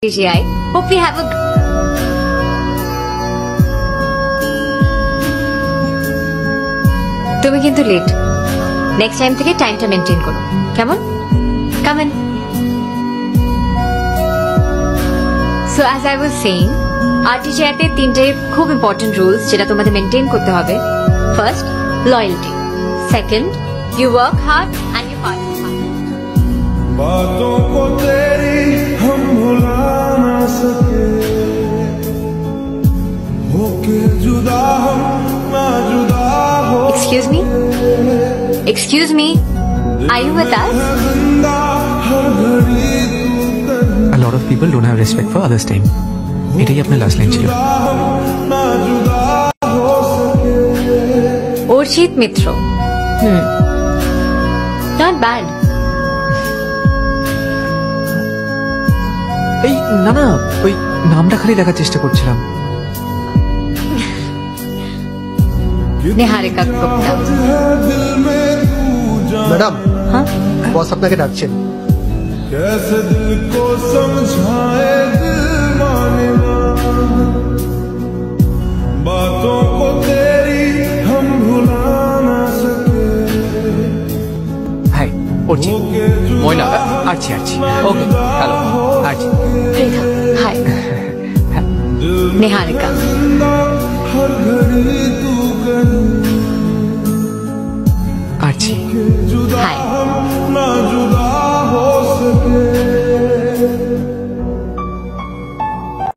I hope we have a তুমি কিন্তু late next time থেকে টাইমটা মেনটেন করো কেমন come in so as I was saying আরটিজিআইতে তিনটে খুব ইম্পর্টেন্ট রুলস যেটা তোমাদের মেনটেন করতে হবে first loyalty second you work hard and you party hard बातों को तेरी हम भुला ना सके होके जुदा हम ना जुदा हो Excuse me? Are you with us? A lot of people don't have respect for others' time. এটাই আপনার লাস্ট লাইন ছিল অর্চিত মিত্র নট ব্যাড এই না না ওই নামটা খালি দেখার চেষ্টা করছিলাম নিহারিকা গুপ্তা ম্যাডাম বস আপনাকে ডাকছেন कैसे दिल को समझाए दिल माने ना बातों को तेरी हम भुला ना सके হাই অর্চি ময়না আরছি ওকে হ্যালো আরছি হাই নিহারিকা